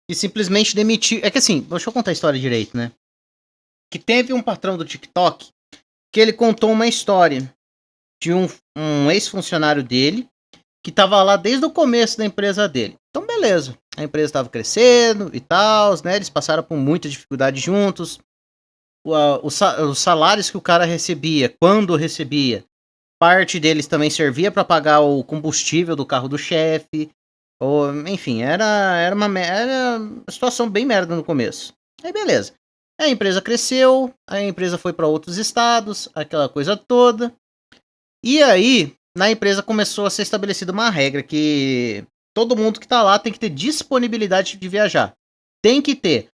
Que simplesmente demitiu. É que assim, deixa eu contar a história direito, né? Que teve um patrão do TikTok que ele contou uma história de um ex-funcionário dele que tava lá desde o começo da empresa dele. Então, beleza. A empresa estava crescendo e tal, né? Eles passaram por muita dificuldade juntos. Os salários que o cara recebia, quando recebia, parte deles também servia para pagar o combustível do carro do chefe. Enfim, era uma situação bem merda no começo. Aí beleza. A empresa cresceu, a empresa foi para outros estados, aquela coisa toda. E aí, na empresa começou a ser estabelecida uma regra que todo mundo que tá lá tem que ter disponibilidade de viajar. Tem que ter.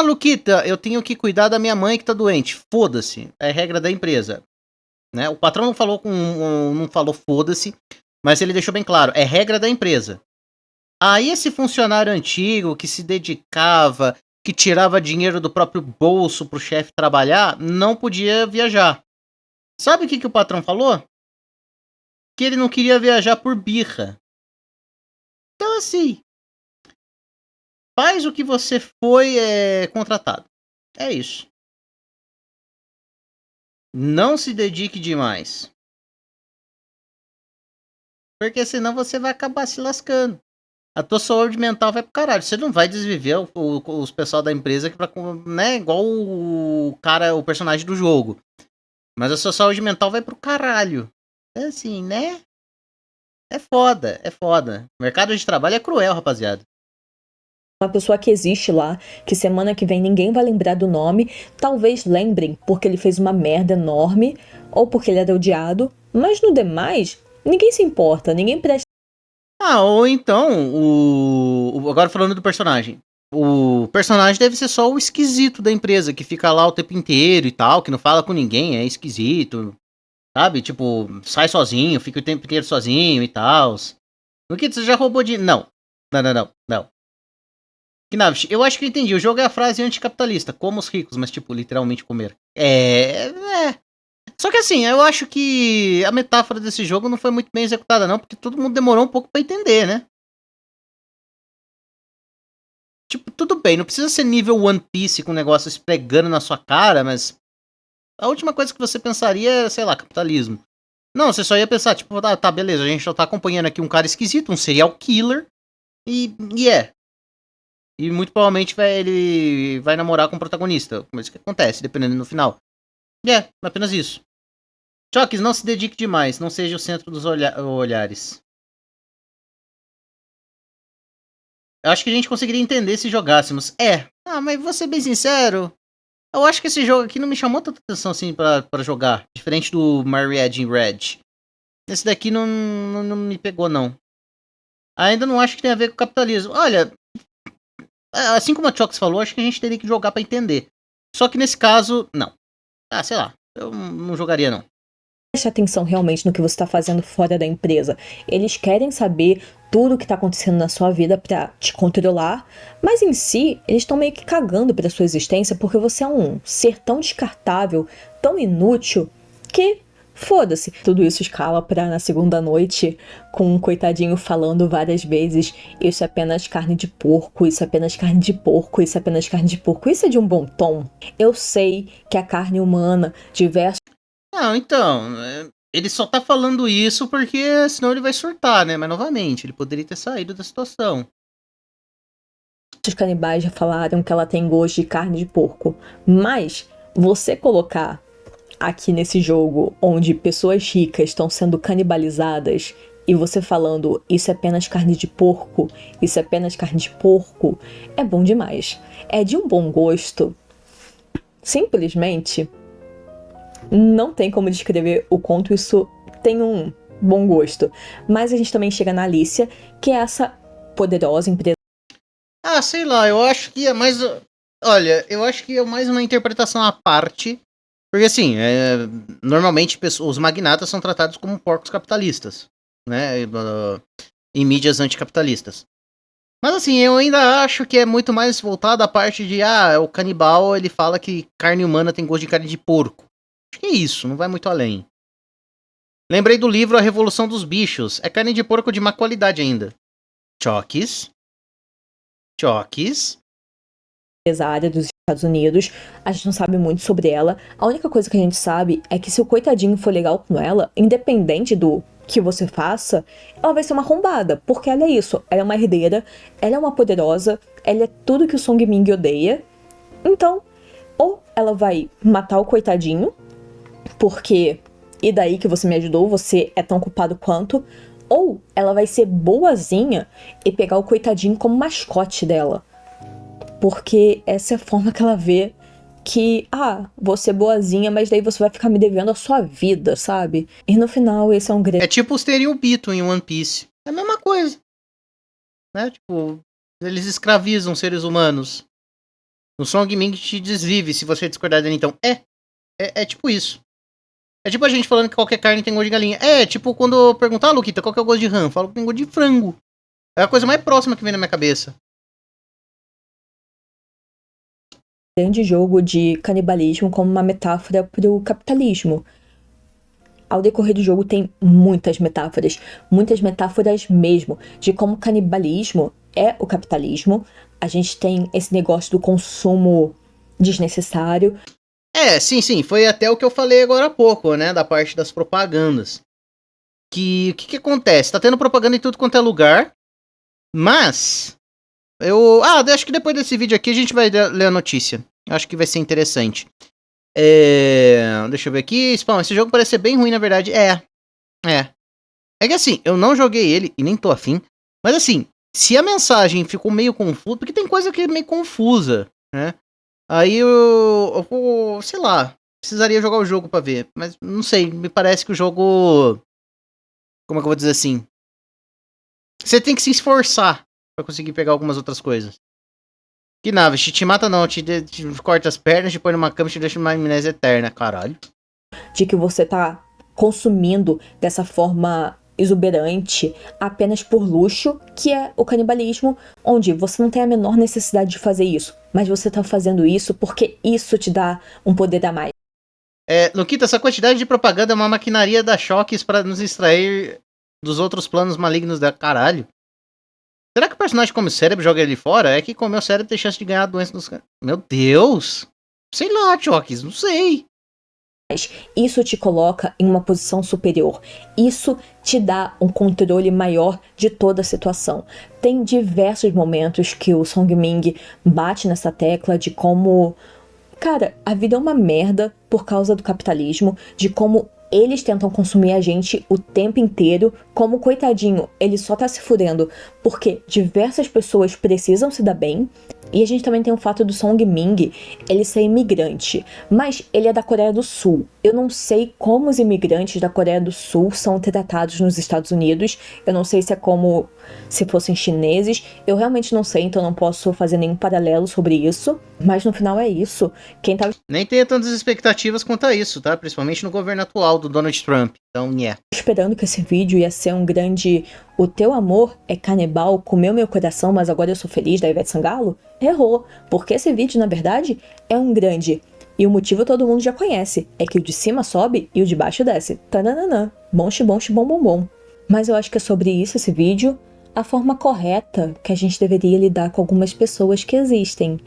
Luquita, eu tenho que cuidar da minha mãe que tá doente. Foda-se. É regra da empresa. Né? O patrão não falou foda-se, mas ele deixou bem claro, é regra da empresa. Aí esse funcionário antigo que se dedicava, que tirava dinheiro do próprio bolso pro chefe trabalhar, não podia viajar. Sabe o que o patrão falou? Que ele não queria viajar por birra. Então assim, faz o que você foi contratado. É isso. Não se dedique demais. Porque senão você vai acabar se lascando. A tua saúde mental vai pro caralho. Você não vai desviver os pessoal da empresa que né, igual o personagem do jogo. Mas a sua saúde mental vai pro caralho. É assim, né? É foda, é foda. O mercado de trabalho é cruel, rapaziada. Uma pessoa que existe lá, que semana que vem ninguém vai lembrar do nome, talvez lembrem porque ele fez uma merda enorme, ou porque ele era odiado, mas no demais, ninguém se importa, ninguém presta. Ou então, agora falando do personagem. O personagem deve ser só o esquisito da empresa, que fica lá o tempo inteiro e tal, que não fala com ninguém, é esquisito. Sabe? Tipo, sai sozinho, fica o tempo inteiro sozinho e tal. No que você já roubou de. Não. Não. Eu acho que eu entendi. O jogo é a frase anticapitalista. Como os ricos, mas tipo, literalmente comer. Só que assim, eu acho que a metáfora desse jogo não foi muito bem executada, não, porque todo mundo demorou um pouco pra entender, né? Tipo, tudo bem, não precisa ser nível One Piece com o negócio esfregando na sua cara, mas a última coisa que você pensaria é, sei lá, capitalismo. Não, você só ia pensar, tipo, tá, beleza, a gente só tá acompanhando aqui um cara esquisito, um serial killer, e E muito provavelmente ele vai namorar com o protagonista, como isso que acontece, dependendo do final. Apenas isso. Chokes, não se dedique demais, não seja o centro dos olhares. Eu acho que a gente conseguiria entender se jogássemos. Mas vou ser bem sincero, eu acho que esse jogo aqui não me chamou tanta atenção assim pra jogar. Diferente do Marriage in Red. Esse daqui não me pegou, não. Ainda não acho que tem a ver com capitalismo. Olha, assim como a Chokes falou, acho que a gente teria que jogar pra entender. Só que nesse caso, não. Sei lá, eu não jogaria, não. preste atenção realmente no que você está fazendo fora da empresa. Eles querem saber tudo o que está acontecendo na sua vida para te controlar, mas em si, eles estão meio que cagando para sua existência porque você é um ser tão descartável, tão inútil, que foda-se. Tudo isso escala pra na segunda noite, com um coitadinho falando várias vezes: isso é apenas carne de porco, isso é apenas carne de porco, isso é apenas carne de porco. Isso é de um bom tom. Eu sei que a carne humana, diversos Não, então, ele só tá falando isso porque senão ele vai surtar, né? Mas novamente, ele poderia ter saído da situação. canibais já falaram que ela tem gosto de carne de porco. Mas você colocar aqui nesse jogo, onde pessoas ricas estão sendo canibalizadas, e você falando: isso é apenas carne de porco, isso é apenas carne de porco, é bom demais. É de um bom gosto. Simplesmente não tem como descrever o quanto isso tem um bom gosto. Mas a gente também chega na Alicia, que é essa poderosa empresa. Ah, sei lá, eu acho que é mais. Olha, eu acho que é mais uma interpretação à parte. Porque assim, normalmente os magnatas são tratados como porcos capitalistas, né? Em mídias anticapitalistas. Mas assim, eu ainda acho que é muito mais voltado à parte de, o canibal, ele fala que carne humana tem gosto de carne de porco. Acho que é isso, não vai muito além. Lembrei do livro A Revolução dos Bichos. É carne de porco de má qualidade ainda. Choques. Empresária dos Estados Unidos, a gente não sabe muito sobre ela. A única coisa que a gente sabe é que se o coitadinho for legal com ela, independente do que você faça, ela vai ser uma arrombada, porque ela é isso, ela é uma herdeira, ela é uma poderosa, ela é tudo que o Song Ming odeia. Então, ou ela vai matar o coitadinho, porque e daí que você me ajudou, você é tão culpado quanto, ou ela vai ser boazinha e pegar o coitadinho como mascote dela. Porque essa é a forma que ela vê que, você é boazinha, mas daí você vai ficar me devendo a sua vida, sabe? E no final, esse é um grande... É tipo os Tenryubito em One Piece. É a mesma coisa. Né? Tipo, eles escravizam seres humanos. O Song Ming te desvive se você discordar dele, então. É tipo isso. É tipo a gente falando que qualquer carne tem gosto de galinha. É tipo quando eu perguntar, Luquita, qual que é o gosto de rã? Eu falo que tem gosto de frango. É a coisa mais próxima que vem na minha cabeça. grande jogo de canibalismo como uma metáfora para o capitalismo. Ao decorrer do jogo tem muitas metáforas mesmo, de como o canibalismo é o capitalismo. A gente tem esse negócio do consumo desnecessário. Sim, foi até o que eu falei agora há pouco, né, da parte das propagandas. O que acontece? Tá tendo propaganda em tudo quanto é lugar, mas acho que depois desse vídeo aqui a gente vai ler a notícia. Acho que vai ser interessante. Deixa eu ver aqui. Spawn, esse jogo parece ser bem ruim, na verdade. É que assim, eu não joguei ele e nem tô afim. Mas assim, se a mensagem ficou meio confusa, porque tem coisa que é meio confusa, né? Aí eu sei lá, precisaria jogar o jogo pra ver. Mas não sei, me parece que o jogo... Como é que eu vou dizer assim? Você tem que se esforçar pra conseguir pegar algumas outras coisas. Que nave, te mata não, te corta as pernas, te põe numa cama e te deixa numa amnésia eterna, caralho. De que você tá consumindo dessa forma exuberante apenas por luxo, que é o canibalismo, onde você não tem a menor necessidade de fazer isso, mas você tá fazendo isso porque isso te dá um poder a mais. Luquita, essa quantidade de propaganda é uma maquinaria da Choques pra nos extrair dos outros planos malignos da caralho. Será que o personagem come o cérebro e joga ele fora? É que comer o cérebro tem chance de ganhar a doença dos... Meu Deus! Sei lá, Choques, não sei. Isso te coloca em uma posição superior. Isso te dá um controle maior de toda a situação. Tem diversos momentos que o Song Ming bate nessa tecla de como... Cara, a vida é uma merda por causa do capitalismo, de como eles tentam consumir a gente o tempo inteiro, como coitadinho, ele só tá se fudendo porque diversas pessoas precisam se dar bem E a gente também tem o fato do Song Ming, ele ser imigrante, mas ele é da Coreia do Sul. Eu não sei como os imigrantes da Coreia do Sul são tratados nos Estados Unidos, eu não sei se é como se fossem chineses, eu realmente não sei, então não posso fazer nenhum paralelo sobre isso, mas no final é isso. Quem tava Nem tenha tantas expectativas quanto a isso, tá? Principalmente no governo atual do Donald Trump. Então, esperando que esse vídeo ia ser um grande "O teu amor é canibal, comeu meu coração, mas agora eu sou feliz" da Ivete Sangalo, errou, porque esse vídeo, na verdade, é um grande. E o motivo todo mundo já conhece, é que o de cima sobe e o de baixo desce. Tananana, bom xibom xibom bom bom. Mas eu acho que é sobre isso esse vídeo, a forma correta que a gente deveria lidar com algumas pessoas que existem.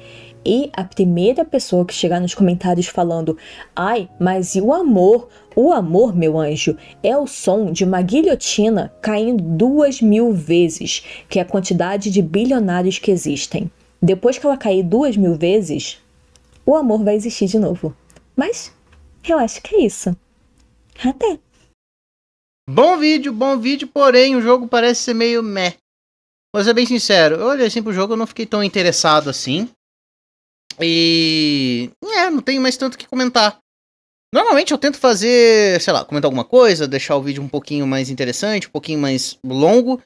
E a primeira pessoa que chegar nos comentários falando "Ai, mas e o amor? O amor, meu anjo, é o som de uma guilhotina caindo 2000 vezes, que é a quantidade de bilionários que existem. Depois que ela cair 2000 vezes, o amor vai existir de novo." Mas eu acho que é isso. Até. Bom vídeo, porém o jogo parece ser meio meh. Vou ser bem sincero, eu olhei assim pro jogo, eu não fiquei tão interessado assim. E... não tenho mais tanto o que comentar. Normalmente eu tento fazer, sei lá, comentar alguma coisa, deixar o vídeo um pouquinho mais interessante, um pouquinho mais longo.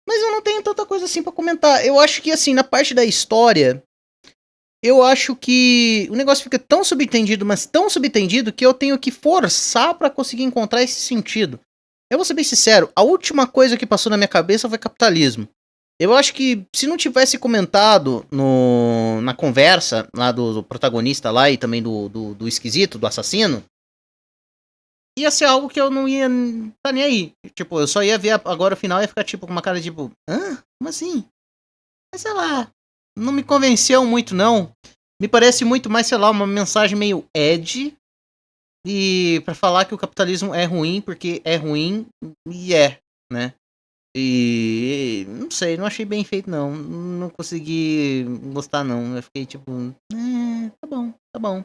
Mas eu não tenho tanta coisa assim pra comentar. Eu acho que, assim, na parte da história, eu acho que o negócio fica tão subentendido, mas tão subentendido, que eu tenho que forçar pra conseguir encontrar esse sentido. Eu vou ser bem sincero, a última coisa que passou na minha cabeça foi capitalismo. Eu acho que se não tivesse comentado na conversa lá do protagonista lá e também do esquisito, do assassino, ia ser algo que eu não ia tá nem aí. Tipo, eu só ia ver agora o final e ia ficar tipo com uma cara tipo, hã? Como assim? Mas sei lá, não me convenceu muito não. Me parece muito mais, sei lá, uma mensagem meio edgy e pra falar que o capitalismo é ruim porque é ruim e né? E não sei, não achei bem feito não. Não consegui gostar não. Eu fiquei tipo, tá bom, tá bom.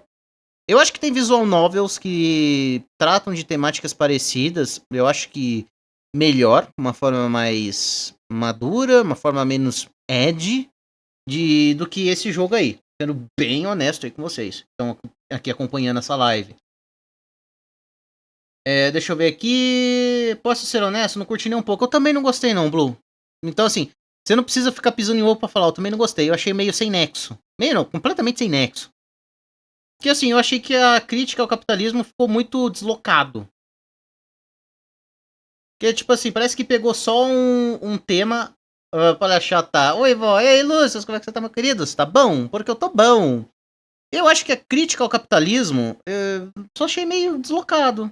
Eu acho que tem visual novels que tratam de temáticas parecidas. Eu acho que melhor, uma forma mais madura, uma forma menos edgy do que esse jogo aí. Sendo bem honesto aí com vocês. Estão aqui acompanhando essa live. Deixa eu ver aqui. Posso ser honesto? Não curti nem um pouco. Eu também não gostei, não, Blue. Então, assim, você não precisa ficar pisando em ovo pra falar. Eu também não gostei. Eu achei meio sem nexo. Meio não, completamente sem nexo. Porque, assim, eu achei que a crítica ao capitalismo ficou muito deslocado. Porque, tipo assim, parece que pegou só um tema para achar, tá? Oi, vó. Ei, Lúcio, como é que você tá, meu querido? Você tá bom? Porque eu tô bom. Eu acho que a crítica ao capitalismo só achei meio deslocado.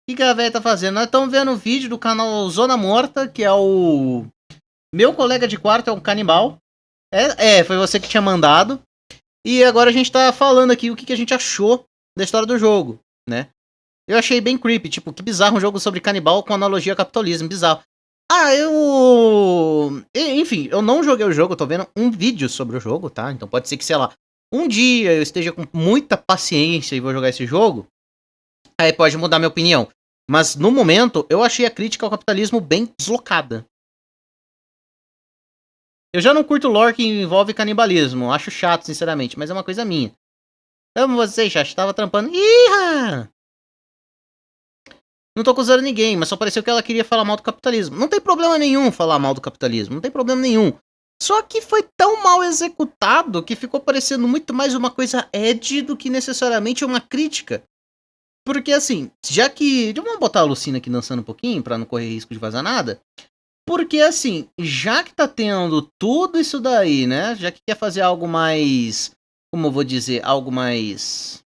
O que a velha tá fazendo? Nós estamos vendo o vídeo do canal Zona Morta, que é o... Meu colega de quarto é um canibal. Foi você que tinha mandado. E agora a gente tá falando aqui o que a gente achou da história do jogo, né? Eu achei bem creepy, tipo, que bizarro um jogo sobre canibal com analogia ao capitalismo, bizarro. Enfim, eu não joguei o jogo, eu tô vendo um vídeo sobre o jogo, tá? Então pode ser que, sei lá, um dia eu esteja com muita paciência e vou jogar esse jogo. Aí pode mudar minha opinião. Mas, no momento, eu achei a crítica ao capitalismo bem deslocada. Eu já não curto lore que envolve canibalismo. Acho chato, sinceramente, mas é uma coisa minha. Amo vocês, chat. Tava trampando. Ih! Não tô acusando ninguém, mas só pareceu que ela queria falar mal do capitalismo. Não tem problema nenhum falar mal do capitalismo. Não tem problema nenhum. Só que foi tão mal executado que ficou parecendo muito mais uma coisa edgy do que necessariamente uma crítica. Porque assim, já que... Vamos botar a Lucina aqui dançando um pouquinho pra não correr risco de vazar nada. Porque assim, já que tá tendo tudo isso daí, né? Já que quer fazer algo mais... Como eu vou dizer? Algo mais...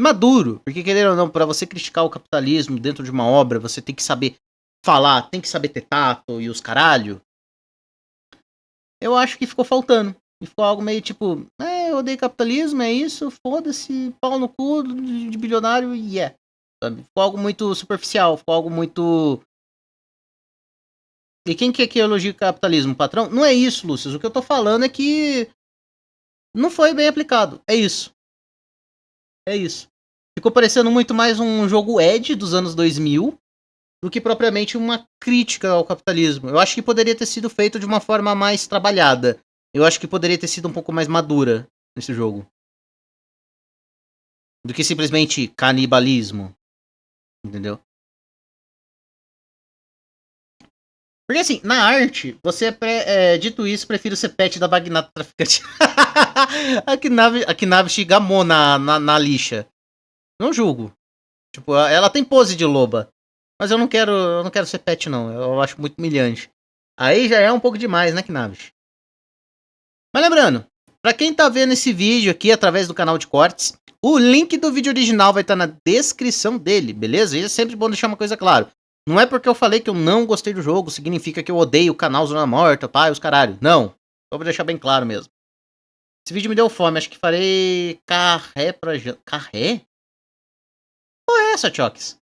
maduro. Porque querendo ou não, pra você criticar o capitalismo dentro de uma obra, você tem que saber falar, tem que saber ter tato e os caralho. Eu acho que ficou faltando. E ficou algo meio tipo, eu odeio capitalismo, é isso, foda-se, pau no cu de bilionário e sabe? Ficou algo muito superficial, ficou algo muito... E quem que elogia o capitalismo, patrão? Não é isso, Lúcio. O que eu tô falando é que não foi bem aplicado. É isso. É isso. Ficou parecendo muito mais um jogo Edge dos anos 2000 do que propriamente uma crítica ao capitalismo. Eu acho que poderia ter sido feito de uma forma mais trabalhada. eu acho que poderia ter sido um pouco mais madura nesse jogo. Do que simplesmente canibalismo. Entendeu? Porque assim, na arte, você dito isso, prefiro ser pet da Bagnata Traficante. a Knav Shigamon na lixa. Não julgo. Tipo, ela tem pose de loba. Mas eu não quero ser pet, não. Eu acho muito humilhante. Aí já é um pouco demais, né, Knavish? Mas lembrando, pra quem tá vendo esse vídeo aqui através do canal de cortes, o link do vídeo original vai estar na descrição dele, beleza? E é sempre bom deixar uma coisa clara. Não é porque eu falei que eu não gostei do jogo, significa que eu odeio o canal Zona Morta, pai, os caralho. Não. Só pra deixar bem claro mesmo. Esse vídeo me deu fome, acho que farei carré pra... Carré? Qual é essa, Choques?